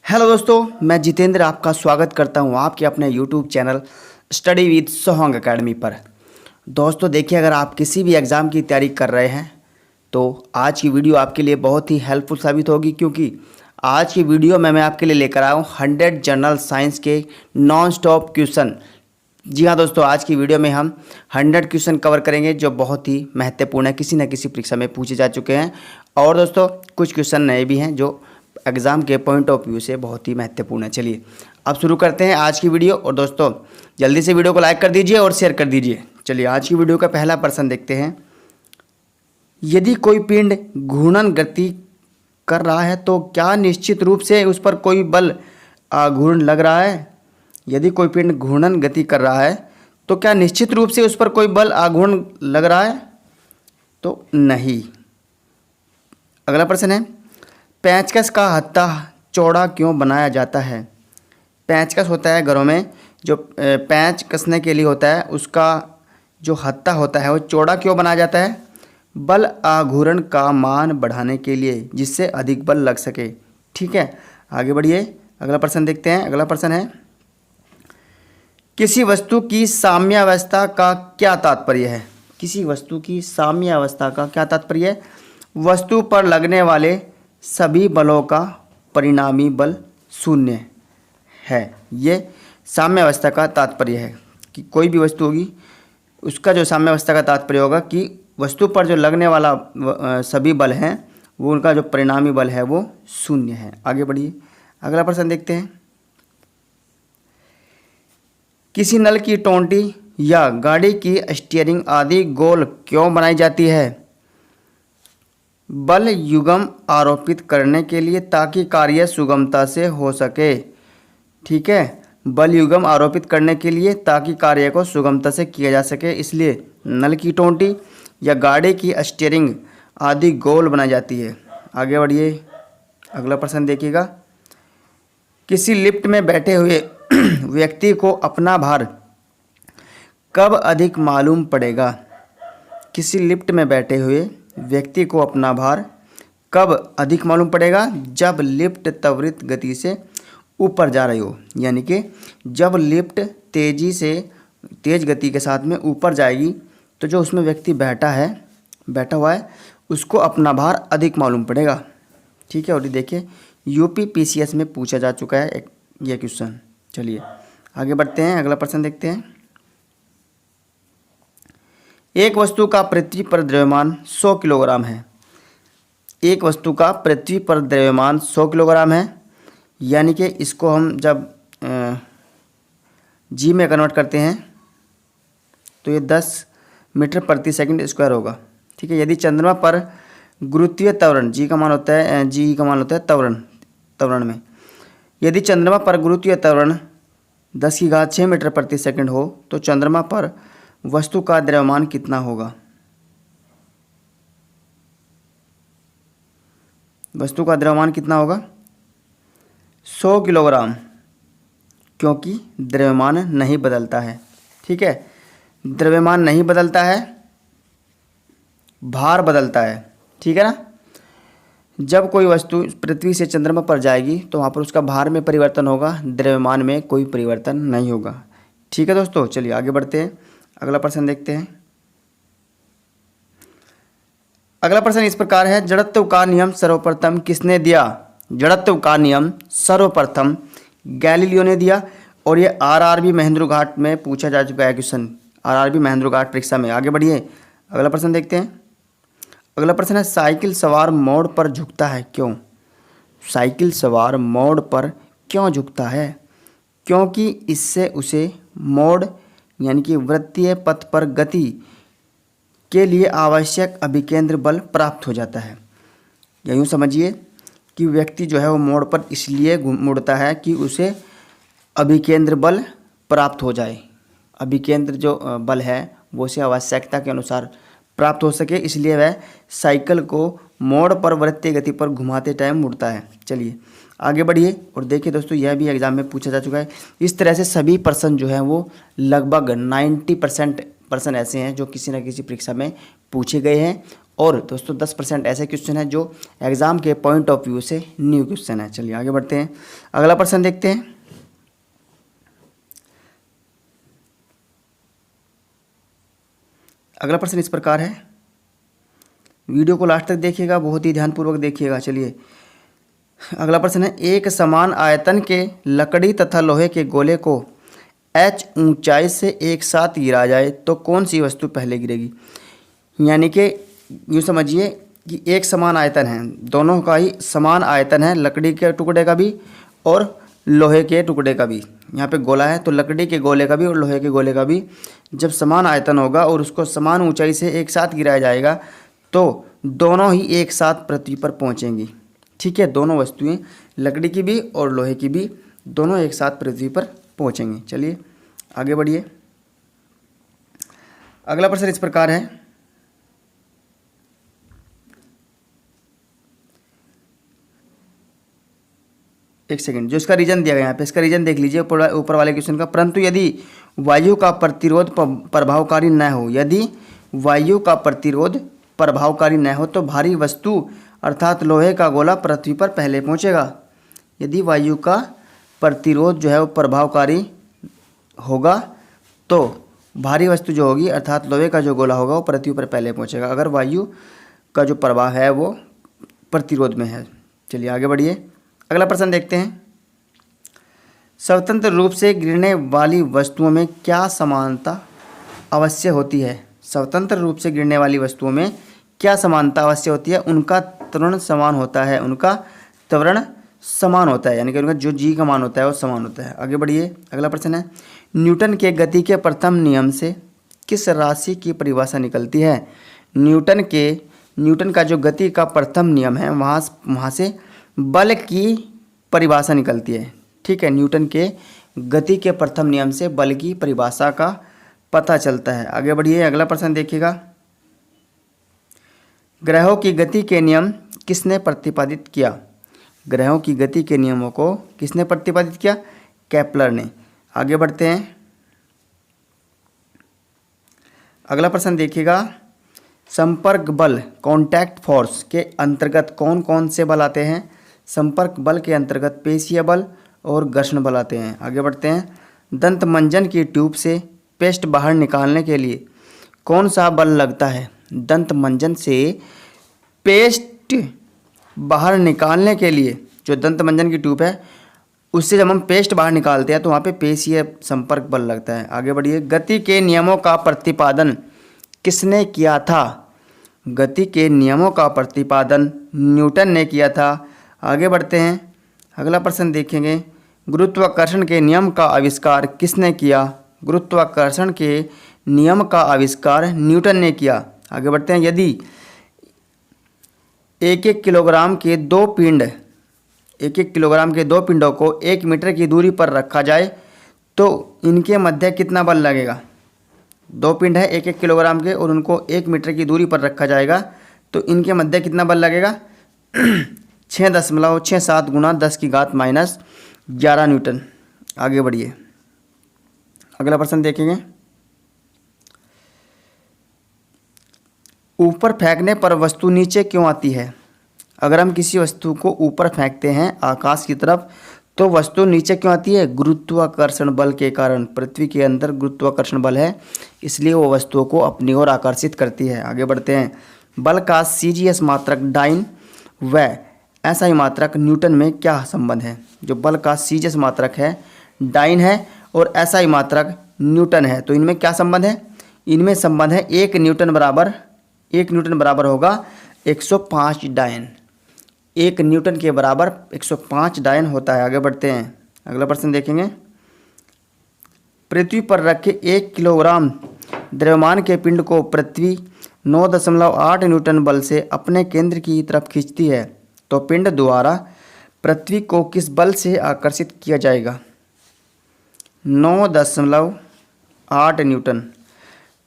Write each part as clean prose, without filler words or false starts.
Hello दोस्तों, मैं जितेंद्र आपका स्वागत करता हूं आपके अपने YouTube channel study with Sohang academy पर। दोस्तों देखिए, अगर आप किसी भी एग्ज़ाम की तैयारी कर रहे हैं तो आज की वीडियो आपके लिए बहुत ही हेल्पफुल साबित होगी, क्योंकि आज की वीडियो में मैं आपके लिए लेकर आया हूँ 100 जनरल साइंस के नॉन स्टॉप क्वेश्चन। जी हाँ दोस्तों, आज की वीडियो में हम 100 क्वेश्चन कवर करेंगे जो बहुत ही महत्वपूर्ण है, किसी न किसी परीक्षा में पूछे जा चुके हैं। और दोस्तों कुछ क्वेश्चन नए भी हैं जो एग्ज़ाम के पॉइंट ऑफ व्यू से बहुत ही महत्वपूर्ण है। चलिए अब शुरू करते हैं आज की वीडियो। और दोस्तों जल्दी से वीडियो को लाइक कर दीजिए और शेयर कर दीजिए। चलिए आज की वीडियो का पहला प्रश्न देखते हैं। यदि कोई पिंड घूर्णन गति कर रहा है तो क्या निश्चित रूप से उस पर कोई बल घूर्ण लग रहा है? यदि कोई पिंड घूर्णन गति कर रहा है तो क्या निश्चित रूप से उस पर कोई बल आघूर्ण लग रहा है? तो नहीं। अगला प्रश्न है, पेंचकस का हत्था चौड़ा क्यों बनाया जाता है? पेंचकस होता है घरों में जो पेंच कसने के लिए होता है, उसका जो हत्था होता है वो चौड़ा क्यों बनाया जाता है? बल आघूर्ण का मान बढ़ाने के लिए, जिससे अधिक बल लग सके। ठीक है, आगे बढ़िए, अगला प्रश्न देखते हैं। अगला प्रश्न है, किसी वस्तु की साम्यावस्था का क्या तात्पर्य है? किसी वस्तु की साम्यावस्था का क्या तात्पर्य है? वस्तु पर लगने वाले सभी बलों का परिणामी बल शून्य है। ये साम्यावस्था का तात्पर्य है कि कोई भी वस्तु होगी उसका जो साम्यावस्था का तात्पर्य होगा कि वस्तु पर जो लगने वाला सभी बल हैं वो उनका जो परिणामी बल है वो शून्य है। आगे बढ़िए, अगला प्रश्न देखते हैं। किसी नल की टोंटी या गाड़ी की स्टीयरिंग आदि गोल क्यों बनाई जाती है? बल युग्म आरोपित करने के लिए, ताकि कार्य सुगमता से हो सके। ठीक है, बल युग्म आरोपित करने के लिए ताकि कार्य को सुगमता से किया जा सके, इसलिए नल की टोंटी या गाड़ी की स्टीयरिंग आदि गोल बनाई जाती है। आगे बढ़िए, अगला प्रश्न देखिएगा। किसी लिफ्ट में बैठे हुए व्यक्ति को अपना भार कब अधिक मालूम पड़ेगा? किसी लिफ्ट में बैठे हुए व्यक्ति को अपना भार कब अधिक मालूम पड़ेगा? जब लिफ्ट त्वरित गति से ऊपर जा रही हो, यानी कि जब लिफ्ट तेज गति के साथ में ऊपर जाएगी तो जो उसमें व्यक्ति बैठा हुआ है उसको अपना भार अधिक मालूम पड़ेगा। ठीक है, और ये देखिए यूपी पीसीएस में पूछा जा चुका है यह क्वेश्चन। चलिए आगे बढ़ते हैं, अगला प्रश्न देखते हैं। एक वस्तु का पृथ्वी पर द्रव्यमान 100 किलोग्राम है। एक वस्तु का पृथ्वी पर द्रव्यमान 100 किलोग्राम है, यानी कि इसको हम जब जी में कन्वर्ट करते हैं तो ये 10 मीटर प्रति सेकंड स्क्वायर होगा। ठीक है, यदि चंद्रमा पर गुरुत्वीय त्वरण जी का मान होता है त्वरण में, यदि चंद्रमा पर गुरुत्वीय त्वरण 10⁶ मीटर प्रति सेकंड हो तो चंद्रमा पर वस्तु का द्रव्यमान कितना होगा? वस्तु का द्रव्यमान कितना होगा? 100 किलोग्राम, क्योंकि द्रव्यमान नहीं बदलता है। ठीक है, द्रव्यमान नहीं बदलता है, भार बदलता है। ठीक है ना, जब कोई वस्तु पृथ्वी से चंद्रमा पर जाएगी तो वहाँ पर उसका भार में परिवर्तन होगा, द्रव्यमान में कोई परिवर्तन नहीं होगा। ठीक है दोस्तों, चलिए आगे बढ़ते हैं, अगला प्रश्न देखते हैं। अगला प्रश्न इस प्रकार है, जड़त्व का नियम सर्वप्रथम किसने दिया? जड़त्व का नियम सर्वप्रथम गैलीलियो ने दिया, और ये आरआरबी महेंद्र घाट में पूछा जा चुका है क्वेश्चन, आरआरबी महेंद्र घाट परीक्षा में। आगे बढ़िए, अगला प्रश्न देखते हैं। अगला प्रश्न है, साइकिल सवार मोड़ पर झुकता है क्यों? साइकिल सवार मोड़ पर क्यों झुकता है? क्योंकि इससे उसे मोड़ यानी कि वृत्तीय पथ पर गति के लिए आवश्यक अभिकेंद्र बल प्राप्त हो जाता है। या यूँ समझिए कि व्यक्ति जो है वो मोड़ पर इसलिए मुड़ता है कि उसे अभिकेंद्र बल प्राप्त हो जाए। अभिकेंद्र जो बल है वो उसे आवश्यकता के अनुसार प्राप्त हो सके, इसलिए वह साइकिल को मोड़ पर वृत्तीय गति पर घुमाते टाइम मुड़ता है। चलिए आगे बढ़िए और देखिए दोस्तों, यह भी एग्जाम में पूछा जा चुका है। इस तरह से सभी प्रश्न जो हैं वो लगभग 90% प्रश्न ऐसे हैं जो किसी न किसी परीक्षा में पूछे गए हैं और दोस्तों 10% ऐसे क्वेश्चन हैं जो एग्ज़ाम के पॉइंट ऑफ व्यू से न्यू क्वेश्चन है। चलिए आगे बढ़ते हैं, अगला प्रश्न देखते हैं। अगला प्रश्न इस प्रकार है, वीडियो को लास्ट तक देखिएगा, बहुत ही ध्यानपूर्वक देखिएगा। चलिए अगला प्रश्न है, एक समान आयतन के लकड़ी तथा लोहे के गोले को h ऊंचाई से एक साथ गिरा जाए तो कौन सी वस्तु पहले गिरेगी। यानी कि यूँ समझिए कि एक समान आयतन है, दोनों का ही समान आयतन है, लकड़ी के टुकड़े का भी और लोहे के टुकड़े का भी। यहाँ पे गोला है तो लकड़ी के गोले का भी और लोहे के गोले का भी जब समान आयतन होगा और उसको समान ऊंचाई से एक साथ गिराया जाएगा तो दोनों ही एक साथ पृथ्वी पर पहुँचेंगी। ठीक है, दोनों वस्तुएं लकड़ी की भी और लोहे की भी दोनों एक साथ पृथ्वी पर पहुँचेंगी। चलिए आगे बढ़िए, अगला प्रश्न इस प्रकार है, एक सेकंड, जो इसका रीजन दिया गया यहाँ पे, इसका रीजन देख लीजिए ऊपर वाले क्वेश्चन का। परंतु यदि वायु का प्रतिरोध प्रभावकारी न हो, यदि वायु का प्रतिरोध प्रभावकारी न हो तो भारी वस्तु अर्थात लोहे का गोला पृथ्वी पर पहले पहुँचेगा। यदि वायु का प्रतिरोध जो है वो प्रभावकारी होगा तो भारी वस्तु जो होगी अर्थात लोहे का जो गोला होगा वो पृथ्वी पर पहले पहुँचेगा, अगर वायु का जो प्रभाव है वो प्रतिरोध में है। चलिए आगे बढ़िए, अगला प्रश्न देखते हैं, स्वतंत्र रूप से गिरने वाली वस्तुओं में क्या समानता अवश्य होती है। स्वतंत्र रूप से गिरने वाली वस्तुओं में क्या समानता अवश्य होती है। उनका त्वरण समान होता है, उनका त्वरण समान होता है, यानी कि उनका जो जी का मान होता है वो समान होता है। आगे बढ़िए, अगला प्रश्न है, न्यूटन के गति के प्रथम नियम से किस राशि की परिभाषा निकलती है। न्यूटन का जो गति का प्रथम नियम है वहाँ से बल की परिभाषा निकलती है। ठीक है, न्यूटन के गति के प्रथम नियम से बल की परिभाषा का पता चलता है। आगे बढ़िए, अगला प्रश्न देखिएगा, ग्रहों की गति के नियम किसने प्रतिपादित किया। ग्रहों की गति के नियमों को किसने प्रतिपादित किया, केपलर ने। आगे बढ़ते हैं, अगला प्रश्न देखिएगा, संपर्क बल कॉन्टैक्ट फोर्स के अंतर्गत कौन कौन से बल आते हैं। संपर्क बल के अंतर्गत पेशीय बल और घर्षण बल आते हैं। आगे बढ़ते हैं, दंत मंजन की ट्यूब से पेस्ट बाहर निकालने के लिए कौन सा बल लगता है। दंत मंजन से पेस्ट बाहर निकालने के लिए जो दंत मंजन की ट्यूब है उससे जब हम पेस्ट बाहर निकालते हैं तो वहाँ पे पेशीय संपर्क बल लगता है। आगे बढ़िए, गति के नियमों का प्रतिपादन किसने किया था। गति के नियमों का प्रतिपादन न्यूटन ने किया था। आगे बढ़ते हैं, अगला प्रश्न देखेंगे, गुरुत्वाकर्षण के नियम का आविष्कार किसने किया। गुरुत्वाकर्षण के नियम का आविष्कार न्यूटन ने किया। आगे बढ़ते हैं, यदि 1-1 किलोग्राम के दो पिंडों को 1 मीटर की दूरी पर रखा जाए तो इनके मध्य कितना बल लगेगा। दो पिंड है 1-1 किलोग्राम के और उनको 1 मीटर की दूरी पर रखा जाएगा तो इनके मध्य कितना बल लगेगा 6.67 गुना 10⁻⁻11 न्यूटन। आगे बढ़िए, अगला प्रश्न देखेंगे, ऊपर फेंकने पर वस्तु नीचे क्यों आती है। अगर हम किसी वस्तु को ऊपर फेंकते हैं आकाश की तरफ तो वस्तु नीचे क्यों आती है। गुरुत्वाकर्षण बल के कारण, पृथ्वी के अंदर गुरुत्वाकर्षण बल है इसलिए वो वस्तुओं को अपनी ओर आकर्षित करती है। आगे बढ़ते हैं, बल का CGS मात्रक डाइन व SI मात्रक न्यूटन में क्या संबंध है। जो बल का CGS मात्रक है डाइन है और SI मात्रक न्यूटन है तो इनमें क्या संबंध है। इनमें संबंध है 1 न्यूटन बराबर होगा 105 डाइन। 1 न्यूटन के बराबर 105 डाइन होता है। आगे बढ़ते हैं, अगला प्रश्न देखेंगे, पृथ्वी पर रखे 1 किलोग्राम द्रव्यमान के पिंड को पृथ्वी 9.8 न्यूटन बल से अपने केंद्र की तरफ खींचती है तो पिंड द्वारा पृथ्वी को किस बल से आकर्षित किया जाएगा। 9.8 न्यूटन।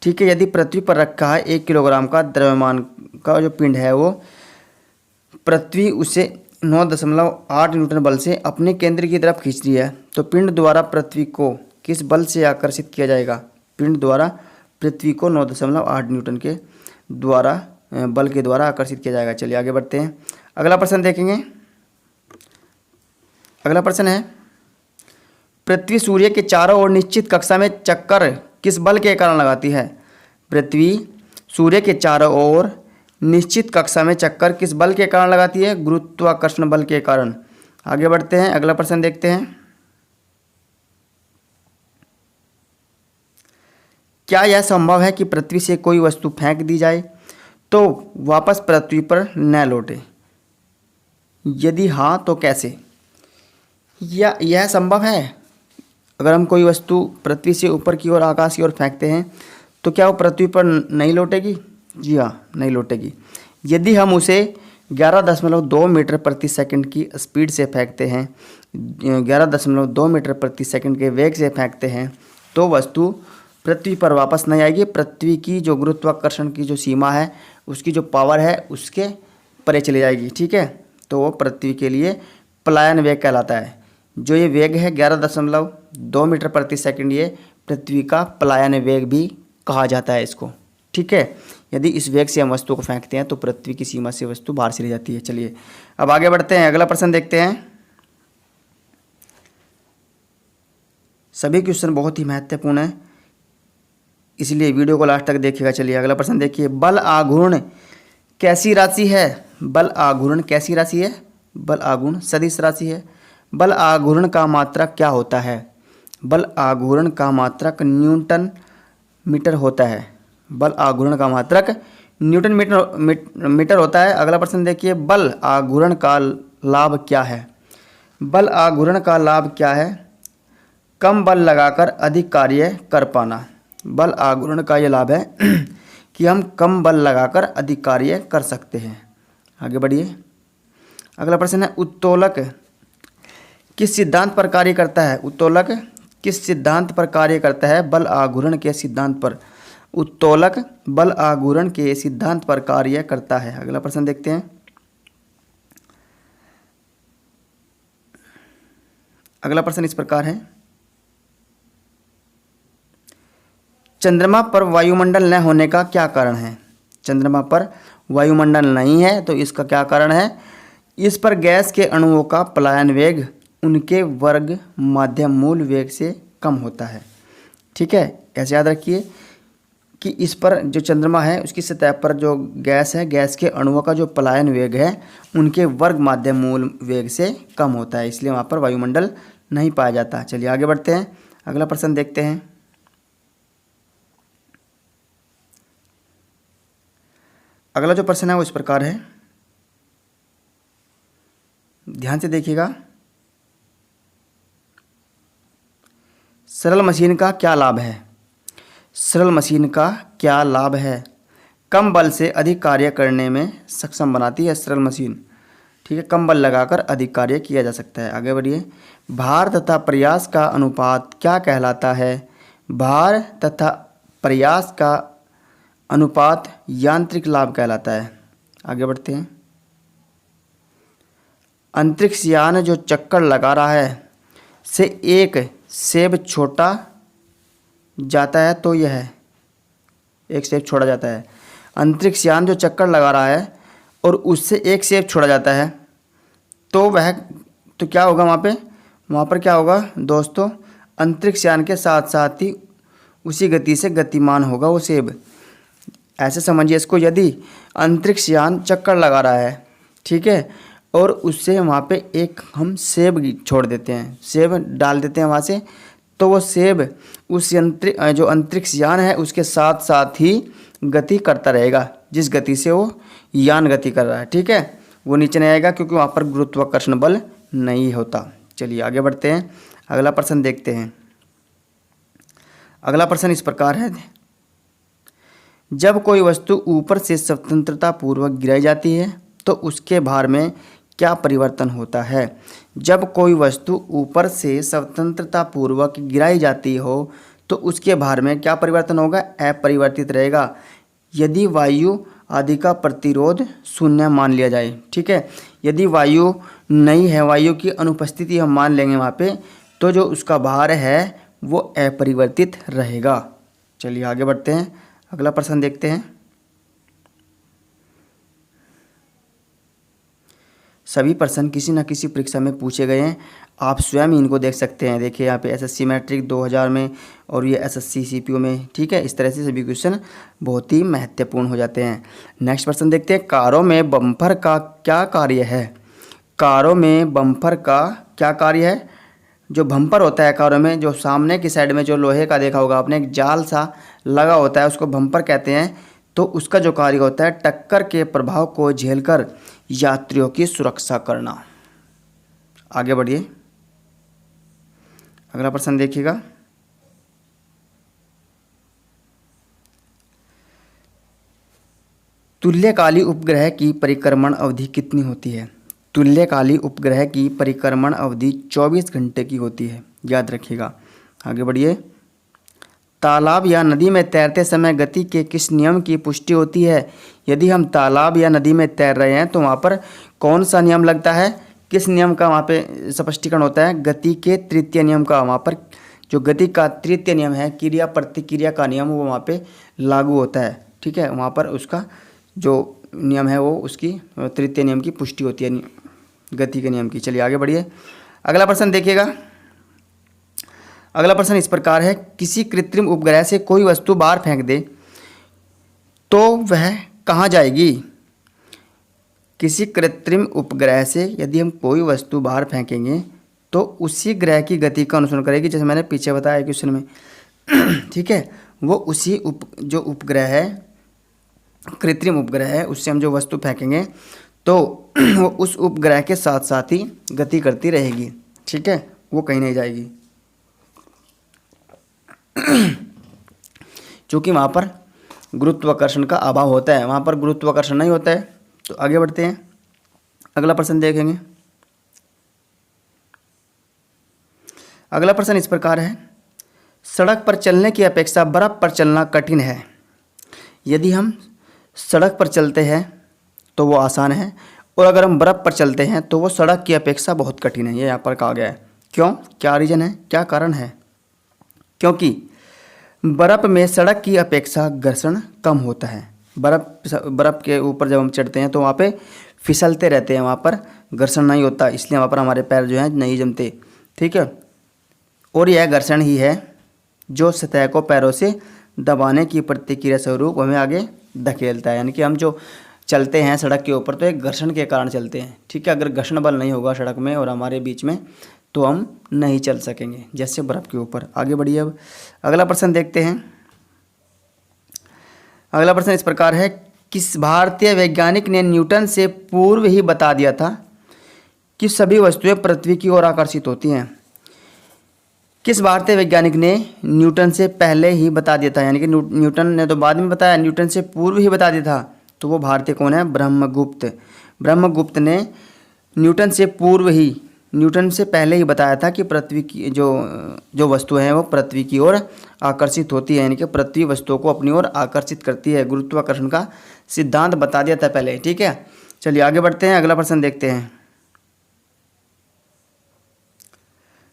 ठीक है, यदि पृथ्वी पर रखा है 1 किलोग्राम का द्रव्यमान का जो पिंड है वो पृथ्वी उसे 9.8 न्यूटन बल से अपने केंद्र की तरफ खींच रही है तो पिंड द्वारा पृथ्वी को किस बल से आकर्षित किया जाएगा। पिंड द्वारा पृथ्वी को 9.8 न्यूटन के द्वारा बल के द्वारा आकर्षित किया जाएगा। चलिए आगे बढ़ते हैं, अगला प्रश्न देखेंगे। अगला प्रश्न है, पृथ्वी सूर्य के चारों ओर निश्चित कक्षा में चक्कर किस बल के कारण लगाती है? पृथ्वी सूर्य के चारों ओर निश्चित कक्षा में चक्कर किस बल के कारण लगाती है? गुरुत्वाकर्षण बल के कारण। आगे बढ़ते हैं, अगला प्रश्न देखते हैं। क्या यह संभव है कि पृथ्वी से कोई वस्तु फेंक दी जाए तो वापस पृथ्वी पर न लौटे? यदि हाँ तो कैसे? यह संभव है? अगर हम कोई वस्तु पृथ्वी से ऊपर की ओर, आकाश की ओर फेंकते हैं तो क्या वो पृथ्वी पर नहीं लौटेगी? जी हाँ, नहीं लौटेगी। यदि हम उसे 11.2 मीटर प्रति सेकंड की स्पीड से फेंकते हैं, 11.2 मीटर प्रति सेकंड के वेग से फेंकते हैं, तो वस्तु पृथ्वी पर वापस नहीं आएगी। पृथ्वी की जो गुरुत्वाकर्षण की जो सीमा है, उसकी जो पावर है, उसके परे चली जाएगी। ठीक है, तो वो पृथ्वी के लिए पलायन वेग कहलाता है। जो ये वेग है 11.2 मीटर प्रति सेकंड, ये पृथ्वी का पलायन वेग भी कहा जाता है इसको। ठीक है, यदि इस वेग से हम वस्तु को फेंकते हैं तो पृथ्वी की सीमा से वस्तु बाहर चली जाती है। चलिए अब आगे बढ़ते हैं, अगला प्रश्न देखते हैं। सभी क्वेश्चन बहुत ही महत्वपूर्ण है, इसलिए वीडियो को लास्ट तक देखिएगा। चलिए अगला प्रश्न देखिए, बल आघूर्ण कैसी राशि है? बल आघूर्ण कैसी राशि है? बल आघूर्ण सदिश राशि है। बल आघूर्ण का मात्रक क्या होता है? बल आघूर्ण का मात्रक न्यूटन मीटर होता है। बल आघूर्ण का मात्रक न्यूटन मीटर होता है। अगला प्रश्न देखिए, बल आघूर्ण का लाभ क्या है? बल आघूर्ण का लाभ क्या है? कम बल लगाकर अधिक कार्य कर पाना। बल आघूर्ण का ये लाभ है कि हम कम बल लगाकर अधिक कार्य कर सकते हैं। आगे बढ़िए, अगला प्रश्न है, उत्तोलक किस सिद्धांत पर कार्य करता है? उत्तोलक किस सिद्धांत पर कार्य करता है? बल आघूर्ण के सिद्धांत पर। उत्तोलक बल आघूर्ण के सिद्धांत पर कार्य करता है। अगला प्रश्न देखते हैं, अगला प्रश्न इस प्रकार है, चंद्रमा पर वायुमंडल न होने का क्या कारण है? चंद्रमा पर वायुमंडल नहीं है तो इसका क्या कारण है? इस पर गैस के अणुओं का पलायन वेग उनके वर्ग माध्यम मूल वेग से कम होता है। ठीक है, ऐसे याद रखिए कि इस पर जो चंद्रमा है उसकी सतह पर जो गैस है, गैस के अणुओं का जो पलायन वेग है उनके वर्ग माध्यम मूल वेग से कम होता है, इसलिए वहाँ पर वायुमंडल नहीं पाया जाता। चलिए आगे बढ़ते हैं, अगला प्रश्न देखते हैं। अगला जो प्रश्न है वो इस प्रकार है, ध्यान से देखिएगा। सरल मशीन का क्या लाभ है? सरल मशीन का क्या लाभ है? कम बल से अधिक कार्य करने में सक्षम बनाती है सरल मशीन। ठीक है, कम बल लगाकर अधिक कार्य किया जा सकता है। आगे बढ़िए, भार तथा प्रयास का अनुपात क्या कहलाता है? भार तथा प्रयास का अनुपात यांत्रिक लाभ कहलाता है। आगे बढ़ते हैं, अंतरिक्ष यान जो चक्कर लगा रहा है से एक सेब छोटा जाता है तो यह है, एक सेब छोड़ा जाता है। अंतरिक्ष यान जो चक्कर लगा रहा है और उससे एक सेब छोड़ा जाता है तो वह, तो क्या होगा वहाँ पर क्या होगा दोस्तों? अंतरिक्ष यान के साथ साथ ही उसी गति से गतिमान होगा वो सेब। ऐसे समझिए इसको, यदि अंतरिक्ष यान चक्कर लगा रहा है, ठीक है, और उससे वहाँ पे एक हम सेब छोड़ देते हैं, सेब डाल देते हैं वहाँ से, तो वो सेब उस जो अंतरिक्ष यान है उसके साथ साथ ही गति करता रहेगा, जिस गति से वो यान गति कर रहा है। ठीक है, वो नीचे नहीं आएगा क्योंकि वहाँ पर गुरुत्वाकर्षण बल नहीं होता। चलिए आगे बढ़ते हैं, अगला प्रश्न देखते हैं। अगला प्रश्न इस प्रकार है, जब कोई वस्तु ऊपर से स्वतंत्रता पूर्वक गिराई जाती है तो उसके भार में क्या परिवर्तन होता है? जब कोई वस्तु ऊपर से स्वतंत्रता पूर्वक गिराई जाती हो तो उसके भार में क्या परिवर्तन होगा? अपरिवर्तित रहेगा, यदि वायु आदि का प्रतिरोध शून्य मान लिया जाए। ठीक है, यदि वायु नहीं है, वायु की अनुपस्थिति हम मान लेंगे वहाँ पे, तो जो उसका भार है वो अपरिवर्तित रहेगा। चलिए आगे बढ़ते हैं, अगला प्रश्न देखते हैं। सभी प्रश्न किसी न किसी परीक्षा में पूछे गए हैं, आप स्वयं ही इनको देख सकते हैं। देखिए यहाँ पे एसएससी मैट्रिक 2000 में और ये एसएससी सीपीओ में, ठीक है। इस तरह से सभी क्वेश्चन बहुत ही महत्वपूर्ण हो जाते हैं। नेक्स्ट प्रश्न देखते हैं, कारों में बम्पर का क्या कार्य है? कारों में बम्पर का क्या कार्य है? जो बम्पर होता है कारों में, जो सामने की साइड में जो लोहे का देखा होगा आपने, एक जाल सा लगा होता है, उसको बम्पर कहते हैं। तो उसका जो कार्य होता है टक्कर के प्रभाव को झेलकर यात्रियों की सुरक्षा करना। आगे बढ़िए, अगला प्रश्न देखिएगा। तुल्यकाली उपग्रह की परिक्रमण अवधि कितनी होती है? तुल्यकाली उपग्रह की परिक्रमण अवधि 24 घंटे की होती है, याद रखिएगा। आगे बढ़िए, तालाब या नदी में तैरते समय गति के किस नियम की पुष्टि होती है? यदि हम तालाब या नदी में तैर रहे हैं तो वहाँ पर कौन सा नियम लगता है? किस नियम का वहाँ पे स्पष्टीकरण होता है? गति के तृतीय नियम का। वहाँ पर जो गति का तृतीय नियम है, क्रिया प्रतिक्रिया का नियम, वो वहाँ पे लागू होता है, ठीक है। वहाँ पर उसका जो नियम है वो उसकी तृतीय नियम की पुष्टि होती है, गति के नियम की। चलिए आगे बढ़िए, अगला प्रश्न देखिएगा। अगला प्रश्न इस प्रकार है, किसी कृत्रिम उपग्रह से कोई वस्तु बाहर फेंक दे तो वह कहाँ जाएगी? किसी कृत्रिम उपग्रह से यदि हम कोई वस्तु बाहर फेंकेंगे तो उसी ग्रह की गति का अनुसरण करेगी, जैसे मैंने पीछे बताया क्वेश्चन में ठीक है। वो उसी जो उपग्रह है, कृत्रिम उपग्रह है, उससे हम जो वस्तु फेंकेंगे तो वो उस उपग्रह के साथ साथ ही गति करती रहेगी, ठीक है, वो कहीं नहीं जाएगी। क्योंकि वहाँ पर गुरुत्वाकर्षण का अभाव होता है, वहाँ पर गुरुत्वाकर्षण नहीं होता है। तो आगे बढ़ते हैं, अगला प्रश्न देखेंगे। अगला प्रश्न इस प्रकार है, सड़क पर चलने की अपेक्षा बर्फ़ पर चलना कठिन है। यदि हम सड़क पर चलते हैं तो वो आसान है, और अगर हम बर्फ़ पर चलते हैं तो वो सड़क की अपेक्षा बहुत कठिन है, ये यहाँ पर कहा गया है। क्यों? क्या रीज़न है, क्या कारण है? क्योंकि बर्फ़ में सड़क की अपेक्षा घर्षण कम होता है। बर्फ़ के ऊपर जब हम चढ़ते हैं तो वहाँ पे फिसलते रहते हैं, वहाँ पर घर्षण नहीं होता, इसलिए वहाँ पर हमारे पैर जो हैं नहीं जमते, ठीक है। और यह घर्षण ही है जो सतह को पैरों से दबाने की प्रतिक्रिया स्वरूप हमें आगे धकेलता है। यानी कि हम जो चलते हैं सड़क के ऊपर तो एक घर्षण के कारण चलते हैं, ठीक है। अगर घर्षण बल नहीं होगा सड़क में और हमारे बीच में तो हम नहीं चल सकेंगे, जैसे बर्फ़ के ऊपर। आगे बढ़िए, अब अगला प्रश्न देखते हैं। अगला प्रश्न इस प्रकार है, किस भारतीय वैज्ञानिक ने न्यूटन से पूर्व ही बता दिया था कि सभी वस्तुएं पृथ्वी की ओर आकर्षित होती हैं? किस भारतीय वैज्ञानिक ने न्यूटन से पहले ही बता दिया था? यानी कि न्यूटन ने तो बाद में बताया, न्यूटन से पूर्व ही बता दिया था। तो वो भारतीय कौन है? ब्रह्मगुप्त। ब्रह्मगुप्त ने न्यूटन से पूर्व ही, न्यूटन से पहले ही बताया था कि पृथ्वी की जो वस्तु है वो पृथ्वी की ओर आकर्षित होती है, यानी कि पृथ्वी वस्तुओं को अपनी ओर आकर्षित करती है। गुरुत्वाकर्षण का सिद्धांत बता दिया था पहले, ठीक है। चलिए आगे बढ़ते हैं, अगला प्रश्न देखते हैं।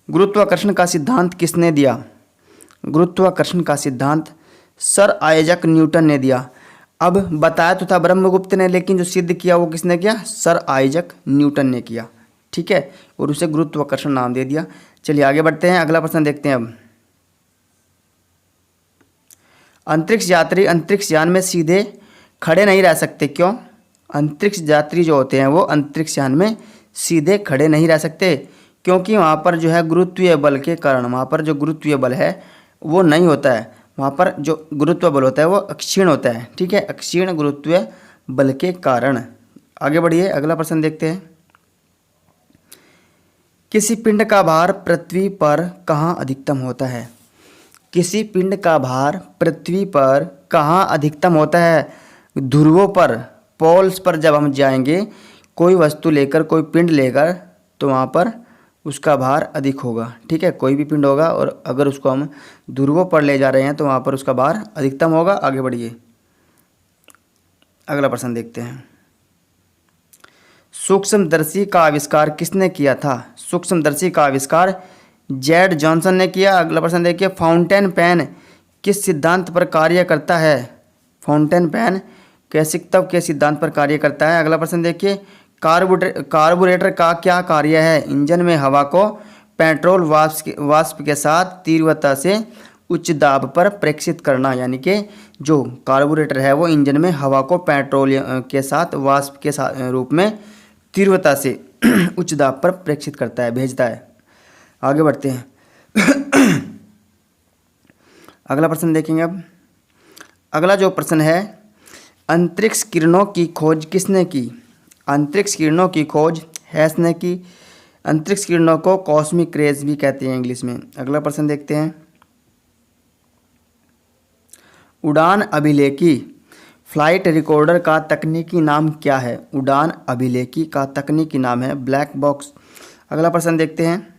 गुरुत्वाकर्षण का सिद्धांत किसने दिया? गुरुत्वाकर्षण का सिद्धांत सर आइजैक न्यूटन ने दिया। अब बताया तो था ब्रह्मगुप्त ने, लेकिन जो सिद्ध किया वो किसने किया? सर आइजैक न्यूटन ने किया, ठीक है, और उसे गुरुत्वाकर्षण नाम दे दिया। चलिए आगे बढ़ते हैं, अगला प्रश्न देखते हैं। अब अंतरिक्ष यात्री अंतरिक्ष यान में सीधे खड़े नहीं रह सकते, क्यों? अंतरिक्ष यात्री जो होते हैं वो अंतरिक्ष यान में सीधे खड़े नहीं रह सकते, क्योंकि वहाँ पर जो है गुरुत्वीय बल के कारण, वहाँ पर जो गुरुत्वीय बल है वो नहीं होता है। वहाँ पर जो गुरुत्व बल होता है वो अक्षीण होता है, ठीक है, अक्षीण गुरुत्वीय बल के कारण। आगे बढ़िए, अगला प्रश्न देखते हैं। किसी पिंड का भार पृथ्वी पर कहाँ अधिकतम होता है? किसी पिंड का भार पृथ्वी पर कहाँ अधिकतम होता है? ध्रुवों पर, पोल्स पर जब हम जाएंगे कोई वस्तु लेकर, कोई पिंड लेकर, तो वहाँ पर उसका भार अधिक होगा, ठीक है। कोई भी पिंड होगा और अगर उसको हम ध्रुवों पर ले जा रहे हैं तो वहाँ पर उसका भार अधिकतम होगा। आगे बढ़िए, अगला प्रश्न देखते हैं। सूक्ष्मदर्शी का आविष्कार किसने किया था? सूक्ष्मदर्शी का आविष्कार जेड जॉनसन ने किया। अगला प्रश्न देखिए, फाउंटेन पेन किस सिद्धांत पर कार्य करता है? फाउंटेन पेन कैसिकव के सिद्धांत पर कार्य करता है। अगला प्रश्न देखिए, कार्बोरेटर का क्या कार्य है? इंजन में हवा को पेट्रोल वाष्प के साथ तीव्रता से उच्च दाब पर प्रेषित करना। यानी कि जो कार्बोरेटर है वो इंजन में हवा को पेट्रोल के साथ वाष्प के साथ रूप में तीव्रता से उच्च दाब पर प्रेषित करता है, भेजता है। आगे बढ़ते हैं। अगला प्रश्न देखेंगे अब। अगला जो प्रश्न है, अंतरिक्ष किरणों की खोज किसने की? अंतरिक्ष किरणों की खोज हैस ने की। अंतरिक्ष किरणों को कॉस्मिक रेज भी कहते हैं इंग्लिश में। अगला प्रश्न देखते हैं। उड़ान अभिलेखी फ्लाइट रिकॉर्डर का तकनीकी नाम क्या है? उड़ान अभिलेखी का तकनीकी नाम है ब्लैक बॉक्स। अगला प्रश्न देखते हैं।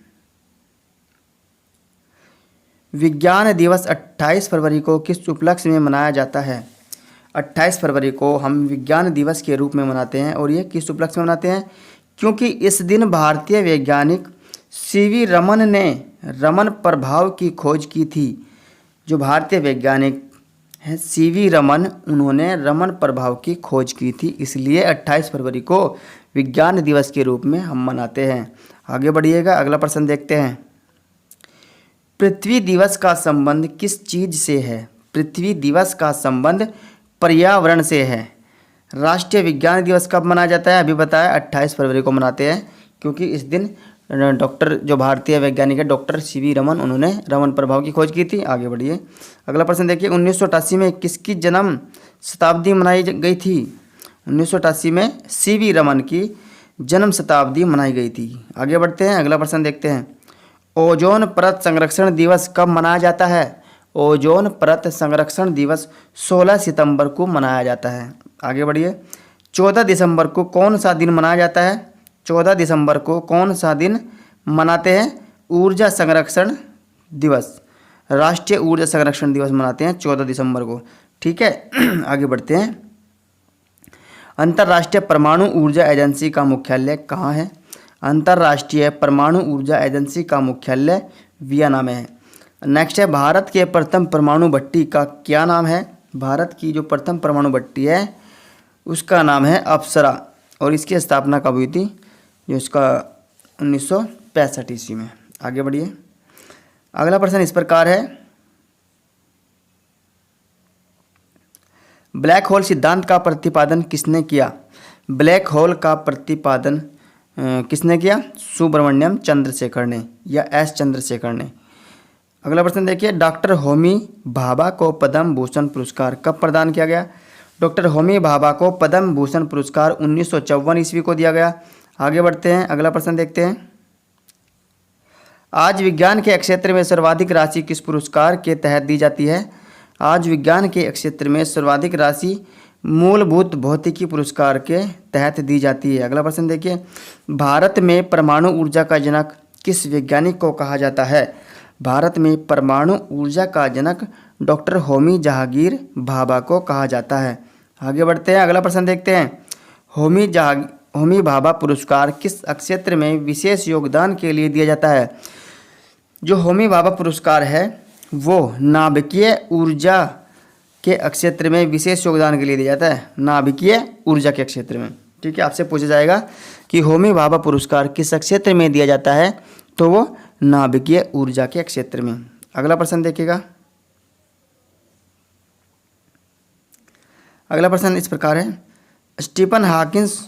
विज्ञान दिवस 28 फरवरी को किस उपलक्ष्य में मनाया जाता है? 28 फरवरी को हम विज्ञान दिवस के रूप में मनाते हैं। और ये किस उपलक्ष्य में मनाते हैं? क्योंकि इस दिन भारतीय वैज्ञानिक सीवी रमन ने रमन प्रभाव की खोज की थी। जो भारतीय वैज्ञानिक हैं सीवी रमन, उन्होंने रमन प्रभाव की खोज की थी, इसलिए 28 फरवरी को विज्ञान दिवस के रूप में हम मनाते हैं। आगे बढ़िएगा, अगला प्रश्न देखते हैं। पृथ्वी दिवस का संबंध किस चीज से है? पृथ्वी दिवस का संबंध पर्यावरण से है। राष्ट्रीय विज्ञान दिवस कब मनाया जाता है? अभी बताया 28 फरवरी को मनाते हैं, क्योंकि इस दिन डॉक्टर जो भारतीय वैज्ञानिक है डॉक्टर सीवी रमन, उन्होंने रमन प्रभाव की खोज की थी। आगे बढ़िए, अगला प्रश्न देखिए। 1988 में किसकी जन्म शताब्दी मनाई गई थी? 1988 में सीवी रमन की जन्म शताब्दी मनाई गई थी। आगे बढ़ते हैं, अगला प्रश्न देखते हैं। ओजोन परत संरक्षण दिवस कब मनाया जाता है? ओजोन परत संरक्षण दिवस 16 सितंबर को मनाया जाता है। आगे बढ़िए। 14 दिसंबर को कौन सा दिन मनाया जाता है? 14 दिसंबर को कौन सा दिन मनाते हैं? ऊर्जा संरक्षण दिवस, राष्ट्रीय ऊर्जा संरक्षण दिवस मनाते हैं 14 दिसंबर को। ठीक है, आगे बढ़ते हैं। अंतर्राष्ट्रीय परमाणु ऊर्जा एजेंसी का मुख्यालय कहाँ है? अंतर्राष्ट्रीय परमाणु ऊर्जा एजेंसी का मुख्यालय वियना में है। नेक्स्ट है, भारत के प्रथम परमाणु भट्टी का क्या नाम है? भारत की जो प्रथम परमाणु भट्टी है उसका नाम है अप्सरा, और इसकी स्थापना कब हुई थी? जो इसका 1965 ईस्वी में। आगे बढ़िए, अगला प्रश्न इस प्रकार है। ब्लैक होल सिद्धांत का प्रतिपादन किसने किया? ब्लैक होल का प्रतिपादन किसने किया? सुब्रमण्यम चंद्रशेखर ने या एस चंद्रशेखर ने। अगला प्रश्न देखिए। डॉक्टर होमी भाभा को पद्म भूषण पुरस्कार कब प्रदान किया गया? डॉक्टर होमी भाभा को पद्म भूषण पुरस्कार 1954 ईस्वी को दिया गया। आगे बढ़ते हैं, अगला प्रश्न देखते हैं। आज विज्ञान के क्षेत्र में सर्वाधिक राशि किस पुरस्कार के तहत दी जाती है? आज विज्ञान के क्षेत्र में सर्वाधिक राशि मूलभूत भौतिकी पुरस्कार के तहत दी जाती है। अगला प्रश्न देखिए। भारत में परमाणु ऊर्जा का जनक किस वैज्ञानिक को कहा जाता है? भारत में परमाणु ऊर्जा का जनक डॉक्टर होमी जहांगीर भाभा को कहा जाता है। आगे बढ़ते हैं, अगला प्रश्न देखते हैं। होमी भाभा पुरस्कार किस क्षेत्र में विशेष योगदान के लिए दिया जाता है? जो होमी भाभा पुरस्कार है वो नाभिकीय ऊर्जा के क्षेत्र में विशेष योगदान के लिए दिया जाता है, नाभिकीय ऊर्जा के क्षेत्र में। ठीक है, आपसे पूछा जाएगा कि होमी भाभा पुरस्कार किस क्षेत्र में दिया जाता है, तो वो नाभिकीय ऊर्जा के क्षेत्र में। अगला प्रश्न देखिएगा। अगला प्रश्न इस प्रकार है। स्टीफन हॉकिंस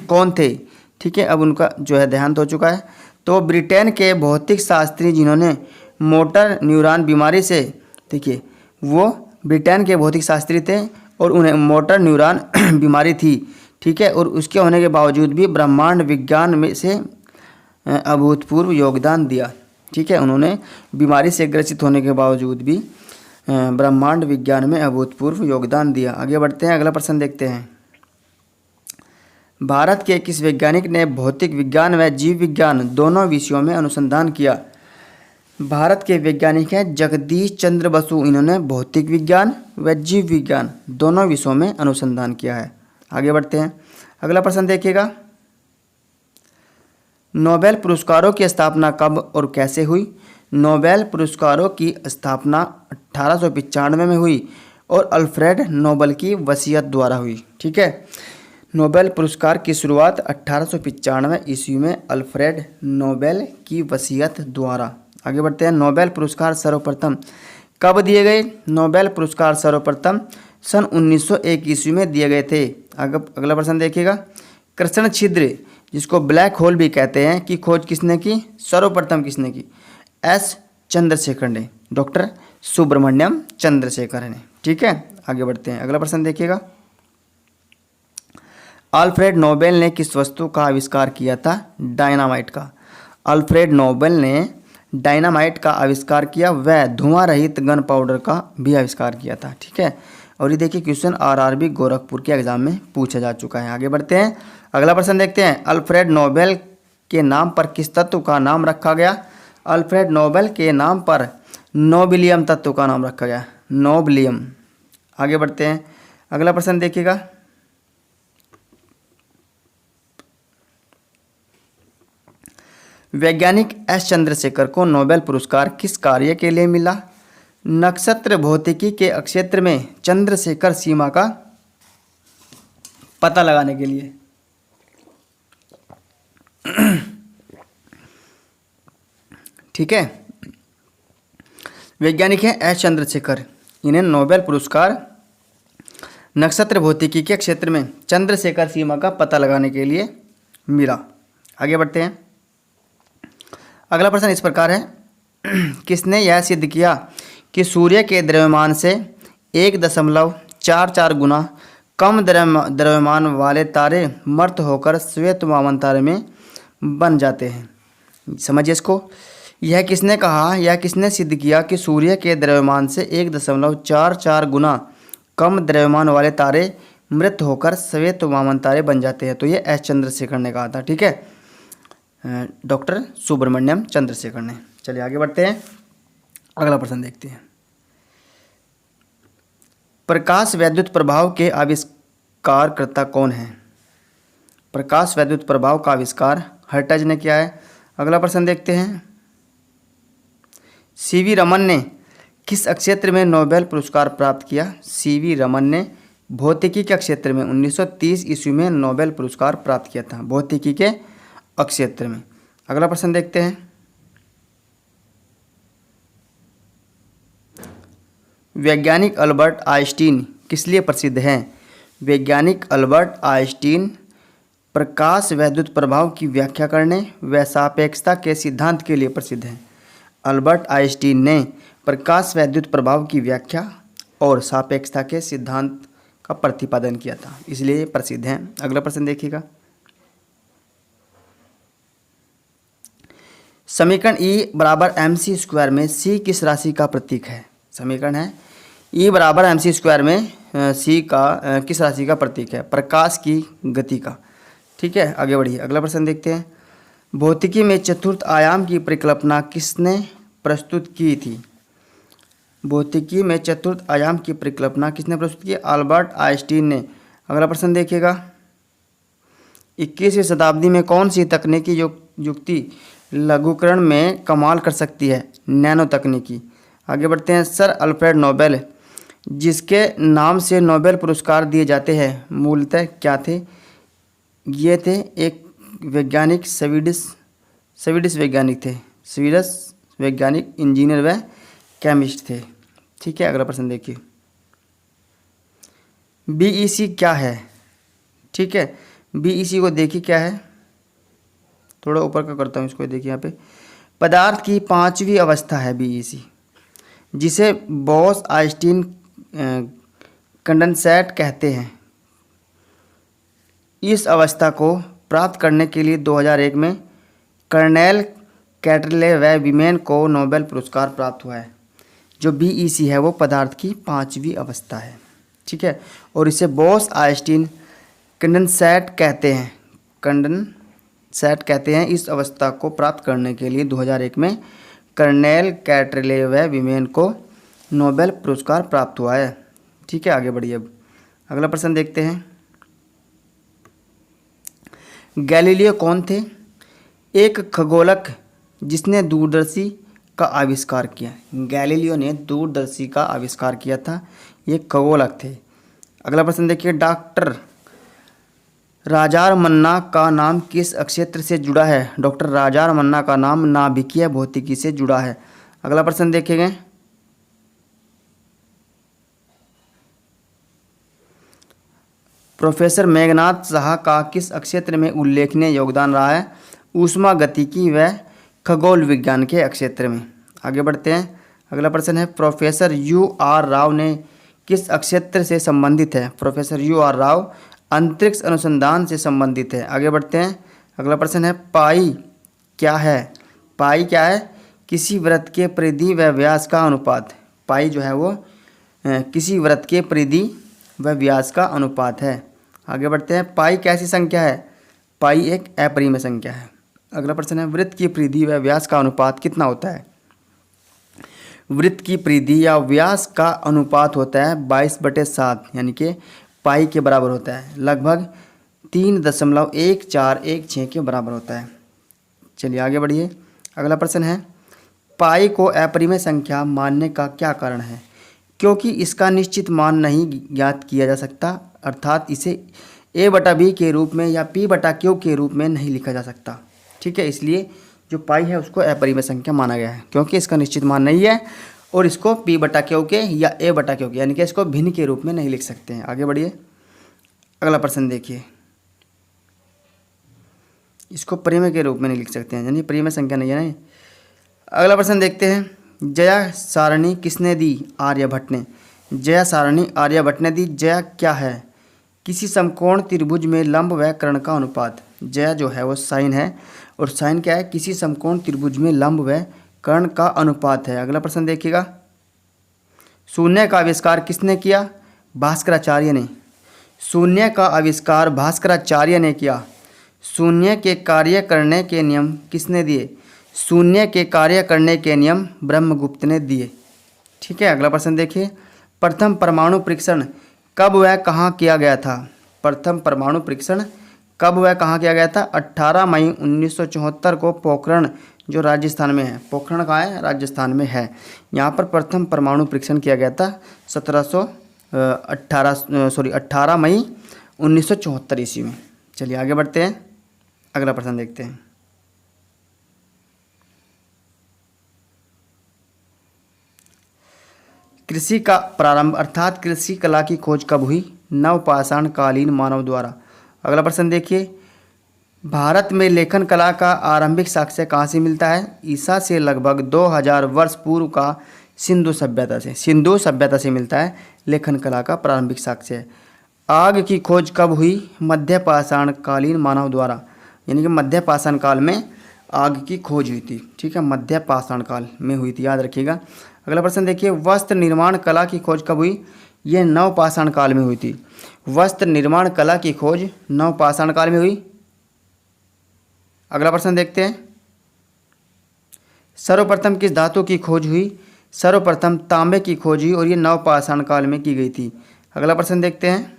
कौन थे? ठीक है, अब उनका जो है देहांत हो चुका है। तो ब्रिटेन के भौतिक शास्त्री जिन्होंने मोटर न्यूरॉन बीमारी से, देखिए वो ब्रिटेन के भौतिक शास्त्री थे और उन्हें मोटर न्यूरॉन बीमारी थी। ठीक है, और उसके होने के बावजूद भी ब्रह्मांड विज्ञान में से अभूतपूर्व योगदान दिया। ठीक है, उन्होंने बीमारी से ग्रसित होने के बावजूद भी ब्रह्मांड विज्ञान में अभूतपूर्व योगदान दिया। आगे बढ़ते हैं, अगला प्रश्न देखते हैं। भारत के किस वैज्ञानिक ने भौतिक विज्ञान व जीव विज्ञान दोनों विषयों में अनुसंधान किया? भारत के वैज्ञानिक हैं जगदीश चंद्र बसु। इन्होंने भौतिक विज्ञान व जीव विज्ञान दोनों विषयों में अनुसंधान किया है। आगे बढ़ते हैं, अगला प्रश्न देखिएगा। नोबेल पुरस्कारों की स्थापना कब और कैसे हुई? नोबेल पुरस्कारों की स्थापना 1895 में हुई और अल्फ्रेड नोबेल की वसीयत द्वारा हुई। ठीक है, नोबेल पुरस्कार की शुरुआत 1895 ईस्वी में अल्फ्रेड नोबेल की वसीयत द्वारा। आगे बढ़ते हैं। नोबेल पुरस्कार सर्वप्रथम कब दिए गए? नोबेल पुरस्कार सर्वप्रथम सन 1901 ईस्वी में दिए गए थे। अगला प्रश्न देखिएगा। कृष्ण छिद्र जिसको ब्लैक होल भी कहते हैं की खोज किसने की? सर्वप्रथम किसने की? एस चंद्रशेखर ने, डॉक्टर सुब्रमण्यम चंद्रशेखर ने। ठीक है, आगे बढ़ते हैं। अगला प्रश्न देखिएगा। अल्फ्रेड नोबेल ने किस वस्तु का आविष्कार किया था? डायनामाइट का। अल्फ्रेड नोबेल ने डायनामाइट का आविष्कार किया, वह धुआं रहित गन पाउडर का भी आविष्कार किया था। ठीक है, और ये देखिए क्वेश्चन आरआरबी गोरखपुर के एग्जाम में पूछा जा चुका है। आगे बढ़ते हैं। अगला प्रश्न देखते हैं। अल्फ्रेड नोबेल के नाम पर किस तत्व का नाम रखा गया? अल्फ्रेड नोबेल के नाम पर नोबिलियम तत्व का नाम रखा गया, नोबिलियम। आगे बढ़ते हैं। अगला प्रश्न देखिएगा। वैज्ञानिक एस चंद्रशेखर को नोबेल पुरस्कार किस कार्य के लिए मिला? नक्षत्र भौतिकी के क्षेत्र में चंद्रशेखर सीमा का पता लगाने के लिए। ठीक है, वैज्ञानिक है एस चंद्रशेखर, इन्हें नोबेल पुरस्कार नक्षत्र भौतिकी के क्षेत्र में चंद्रशेखर सीमा का पता लगाने के लिए मिला। आगे बढ़ते हैं। अगला प्रश्न इस प्रकार है। किसने यह सिद्ध किया कि सूर्य के द्रव्यमान से 1.44 गुना कम द्रव्यमान वाले तारे मर्त होकर श्वेत वामन तारे में बन जाते हैं? समझिए इसको। यह किसने कहा, यह किसने सिद्ध किया कि सूर्य के द्रव्यमान से 1.44 गुना कम द्रव्यमान वाले तारे मृत होकर श्वेत वामन तारे बन जाते हैं? तो ये एस चंद्रशेखर ने कहा था। ठीक है, डॉक्टर सुब्रमण्यम चंद्रशेखर ने। चलिए आगे बढ़ते हैं। अगला प्रश्न देखते हैं। प्रकाश वैद्युत प्रभाव के आविष्कारकर्ता कौन है? प्रकाश वैद्युत प्रभाव का आविष्कार हर्ट्ज ने किया है। अगला प्रश्न देखते हैं। सीवी रमन ने किस क्षेत्र में नोबेल पुरस्कार प्राप्त किया? सीवी रमन ने भौतिकी के क्षेत्र में 1930 ईस्वी में नोबेल पुरस्कार प्राप्त किया था, भौतिकी के क्षेत्र में। अगला प्रश्न देखते हैं। वैज्ञानिक अल्बर्ट आइंस्टीन किस लिए प्रसिद्ध हैं? वैज्ञानिक अल्बर्ट आइंस्टीन प्रकाश वैद्युत प्रभाव की व्याख्या करने व सापेक्षता के सिद्धांत के लिए प्रसिद्ध हैं। अल्बर्ट आइंस्टीन ने प्रकाश वैद्युत प्रभाव की व्याख्या और सापेक्षता के सिद्धांत का प्रतिपादन किया था, इसलिए प्रसिद्ध हैं। अगला प्रश्न देखिएगा। समीकरण E बराबर mc स्क्वायर में c किस राशि का प्रतीक है? समीकरण है E बराबर mc स्क्वायर में c का किस राशि का प्रतीक है? प्रकाश की गति का। ठीक है, आगे बढ़िए। अगला प्रश्न देखते हैं। भौतिकी में चतुर्थ आयाम की परिकल्पना किसने प्रस्तुत की थी? भौतिकी में चतुर्थ आयाम की परिकल्पना किसने प्रस्तुत की? अल्बर्ट आइंस्टीन ने। अगला प्रश्न देखिएगा। 21वीं शताब्दी में कौन सी तकनीकी युक्ति लघुकरण में कमाल कर सकती है? नैनो तकनीकी। आगे बढ़ते हैं। सर अल्फ्रेड नोबेल जिसके नाम से नोबेल पुरस्कार दिए जाते हैं मूलतः क्या थे? ये थे एक वैज्ञानिक, स्वीडिश वैज्ञानिक थे, स्वीडिश वैज्ञानिक, इंजीनियर व केमिस्ट थे। ठीक है, अगला प्रश्न देखिए। बीईसी क्या है? ठीक है, बीईसी को देखिए क्या है, थोड़ा ऊपर का करता हूँ इसको। देखिए यहाँ पे पदार्थ की पांचवी अवस्था है बीईसी, जिसे बॉस आइंस्टीन कंडेंसेट कहते हैं। इस अवस्था को प्राप्त करने के लिए 2001 में कर्नेल कैटरले व विमेन को नोबेल पुरस्कार प्राप्त हुआ है। जो बीईसी है वो पदार्थ की पांचवी अवस्था है। ठीक है, और इसे बॉस आइंस्टीन कंडेंसेट कहते हैं, कंडेंसेट कहते हैं। इस अवस्था को प्राप्त करने के लिए 2001 में कर्नेल कैटरले व विमेन को नोबेल पुरस्कार प्राप्त हुआ है। ठीक है, आगे बढ़िए। अब अगला प्रश्न देखते हैं। गैलीलियो कौन थे? एक खगोलक जिसने दूरदर्शी का आविष्कार किया। गैलीलियो ने दूरदर्शी का आविष्कार किया था, ये खगोलक थे। अगला प्रश्न देखिए। डॉक्टर राजार मन्ना का नाम किस क्षेत्र से जुड़ा है? डॉक्टर राजार मन्ना का नाम नाभिकीय भौतिकी से जुड़ा है। अगला प्रश्न देखेंगे। प्रोफेसर मेघनाथ साहा का किस क्षेत्र में उल्लेखनीय योगदान रहा है? ऊष्मा गतिकी व खगोल विज्ञान के क्षेत्र में। आगे बढ़ते हैं। अगला प्रश्न है प्रोफेसर यू आर राव ने किस क्षेत्र से संबंधित है? प्रोफेसर यू आर राव अंतरिक्ष अनुसंधान से संबंधित है। आगे बढ़ते हैं। अगला प्रश्न है पाई क्या है? पाई क्या है? किसी वृत्त के परिधि व व्यास का अनुपात। पाई जो है वो किसी वृत्त के परिधि व व्यास का अनुपात है। आगे बढ़ते हैं। पाई कैसी संख्या है? पाई एक अपरिमेय संख्या है। अगला प्रश्न है वृत्त की परिधि व व्यास का अनुपात कितना होता है? वृत्त की परिधि या व्यास का अनुपात होता है 22/7 यानी कि पाई के बराबर होता है, लगभग 3.1416 के बराबर होता है। चलिए आगे बढ़िए। अगला प्रश्न है पाई को अपरिमेय संख्या मानने का क्या कारण है? क्योंकि इसका निश्चित मान नहीं ज्ञात किया जा सकता, अर्थात इसे a/b के रूप में या p/q के रूप में नहीं लिखा जा सकता। ठीक है, इसलिए जो पाई है उसको अपरिमेय संख्या माना गया है क्योंकि इसका निश्चित मान नहीं है और इसको p/q के या a/q के यानी कि इसको भिन्न के रूप में नहीं लिख सकते हैं। आगे बढ़िए। अगला प्रश्न देखिए। इसको परिमेय के रूप में नहीं लिख सकते हैं यानी परिमेय संख्या नहीं है नहीं। अगला प्रश्न देखते हैं। जया सारणी किसने दी? आर्यभट्ट ने। जया सारणी आर्यभट्ट ने दी। जया क्या है? किसी समकोण त्रिभुज में लंब व कर्ण का अनुपात। जया जो है वो साइन है और साइन क्या है? किसी समकोण त्रिभुज में लंब व कर्ण का अनुपात है। अगला प्रश्न देखिएगा। शून्य का आविष्कार किसने किया? भास्कराचार्य ने। शून्य का आविष्कार भास्कराचार्य ने किया। शून्य के कार्य करने के नियम किसने दिए? शून्य के कार्य करने के नियम ब्रह्मगुप्त ने दिए। ठीक है, अगला प्रश्न देखिए। प्रथम परमाणु परीक्षण कब व कहाँ किया गया था? प्रथम परमाणु परीक्षण कब व कहाँ किया गया था? 18 मई 1974 को पोखरण जो राजस्थान में है। पोखरण कहाँ है? राजस्थान में है। यहाँ पर प्रथम परमाणु परीक्षण किया गया था 18 मई 1974 ईस्वी में। चलिए आगे बढ़ते हैं। अगला प्रश्न देखते हैं। कृषि का प्रारंभ अर्थात कृषि कला की खोज कब हुई? नवपाषाण कालीन मानव द्वारा। अगला प्रश्न देखिए। भारत में लेखन कला का आरंभिक साक्ष्य कहाँ से मिलता है? ईसा से लगभग 2000 वर्ष पूर्व का सिंधु सभ्यता से मिलता है लेखन कला का प्रारंभिक साक्ष्य। आग की खोज कब हुई? मध्यपाषाण कालीन मानव द्वारा, यानी कि मध्यपाषाण काल में आग की खोज हुई थी। ठीक है, मध्यपाषाण काल में हुई थी, याद रखिएगा। अगला प्रश्न देखिए। वस्त्र निर्माण कला की खोज कब हुई? यह नवपाषाण काल में हुई थी। वस्त्र निर्माण कला की खोज नवपाषाण काल में हुई। अगला प्रश्न देखते हैं। सर्वप्रथम किस धातु की खोज हुई? सर्वप्रथम तांबे की खोज हुई और ये नवपाषाण काल में की गई थी। अगला प्रश्न देखते हैं।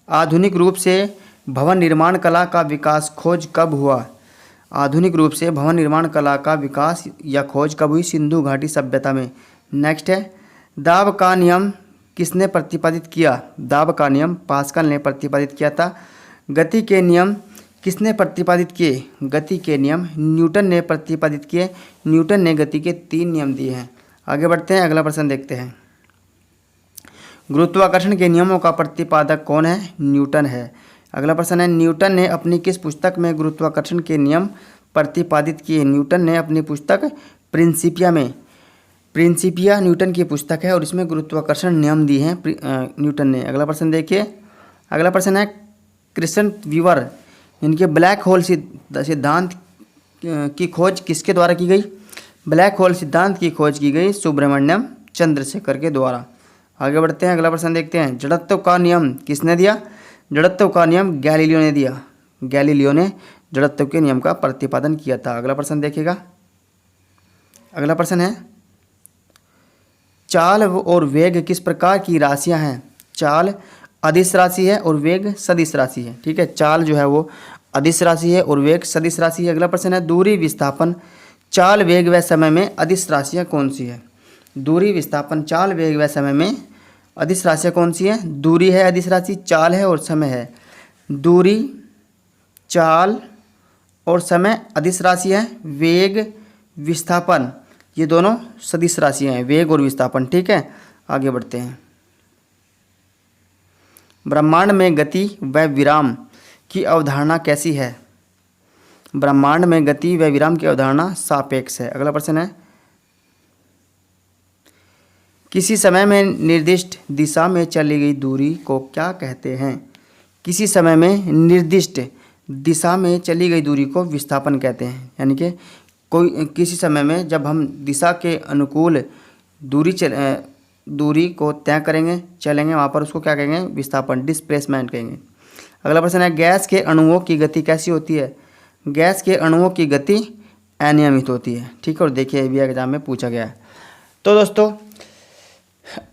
आधुनिक रूप से भवन निर्माण कला का विकास खोज कब हुआ? आधुनिक रूप से भवन निर्माण कला का विकास या खोज कब हुई? सिंधु घाटी सभ्यता में। नेक्स्ट है। दाब का नियम किसने प्रतिपादित किया? दाब का नियम पास्कल ने प्रतिपादित किया था। गति के नियम किसने प्रतिपादित किए? गति के नियम न्यूटन ने प्रतिपादित किए। न्यूटन ने गति के 3 नियम दिए हैं। आगे बढ़ते हैं। अगला प्रश्न देखते हैं। गुरुत्वाकर्षण के नियमों का प्रतिपादक कौन है? न्यूटन है। अगला प्रश्न है। न्यूटन ने अपनी किस पुस्तक में गुरुत्वाकर्षण के नियम प्रतिपादित किए? न्यूटन ने अपनी पुस्तक प्रिंसिपिया में। प्रिंसिपिया न्यूटन की पुस्तक है और इसमें गुरुत्वाकर्षण नियम दिए हैं न्यूटन ने। अगला प्रश्न देखिए। अगला प्रश्न है। क्रिस्टन वीवर इनके ब्लैक होल सिद्धांत की खोज किसके द्वारा की गई? ब्लैक होल सिद्धांत की खोज की गई सुब्रमण्यम चंद्रशेखर के द्वारा। आगे बढ़ते हैं। अगला प्रश्न देखते हैं। जड़त्व का नियम किसने दिया? जड़त्व का नियम गैलीलियो ने दिया। गैलीलियो ने जड़त्व के नियम का प्रतिपादन किया था। अगला प्रश्न देखिएगा। अगला प्रश्न है। चाल और वेग किस प्रकार की राशियां हैं? चाल अदिश राशि है और वेग सदिश राशि है। ठीक है, चाल जो है वो अदिश राशि है और वेग सदिश राशि है। अगला प्रश्न है। दूरी विस्थापन चाल वेग व समय में अदिश राशियाँ कौन सी है? दूरी विस्थापन चाल वेग व समय में अदिश राशियाँ कौन सी हैं? दूरी है अदिश राशि, चाल है और समय है। दूरी, चाल और समय अदिश राशि है। वेग, विस्थापन ये दोनों सदिश राशियाँ हैं, वेग और विस्थापन। ठीक है, आगे बढ़ते हैं। ब्रह्मांड में गति व विराम की अवधारणा कैसी है? ब्रह्मांड में गति व विराम की अवधारणा सापेक्ष है। अगला प्रश्न है, किसी समय में निर्दिष्ट दिशा में चली गई दूरी को क्या कहते हैं? किसी समय में निर्दिष्ट दिशा में चली गई दूरी को विस्थापन कहते हैं। यानी कि कोई किसी समय में जब हम दिशा के अनुकूल दूरी को तय करेंगे, चलेंगे, वहाँ पर उसको क्या कहेंगे? विस्थापन, डिस्प्लेसमेंट कहेंगे। अगला प्रश्न है, गैस के अणुओं की गति कैसी होती है? गैस के अणुओं की गति अनियमित होती है। ठीक है, और देखिए ये भी एग्जाम में पूछा गया है। तो दोस्तों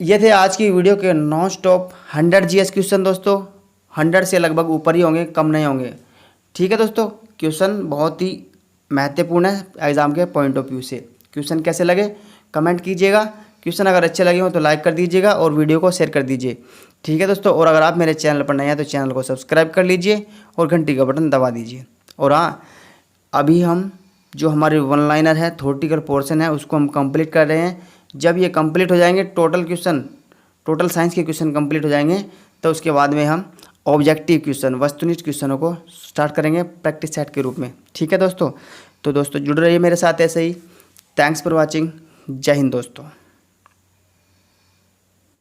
ये थे आज की वीडियो के नॉन स्टॉप 100 जीएस क्वेश्चन। दोस्तों 100 से लगभग ऊपर ही होंगे, कम नहीं होंगे। ठीक है दोस्तों, क्वेश्चन बहुत ही महत्वपूर्ण है एग्ज़ाम के पॉइंट ऑफ व्यू से। क्वेश्चन कैसे लगे कमेंट कीजिएगा। क्वेश्चन अगर अच्छे लगे हो तो लाइक कर दीजिएगा और वीडियो को शेयर कर दीजिए। ठीक है दोस्तों, और अगर आप मेरे चैनल पर नए हैं तो चैनल को सब्सक्राइब कर लीजिए और घंटी का बटन दबा दीजिए। और हाँ, अभी हम जो हमारे वन लाइनर है, थ्योरेटिकल पोर्शन है, उसको हम कंप्लीट कर रहे हैं। जब ये कंप्लीट हो जाएंगे, टोटल साइंस के क्वेश्चन कंप्लीट हो जाएंगे, तो उसके बाद में हम ऑब्जेक्टिव क्वेश्चन, वस्तुनिष्ठ क्वेश्चनों को स्टार्ट करेंगे प्रैक्टिस सेट के रूप में। ठीक है दोस्तों, तो दोस्तों जुड़ रहिए मेरे साथ ऐसे ही। Thanks for watching. जय हिंद दोस्तों।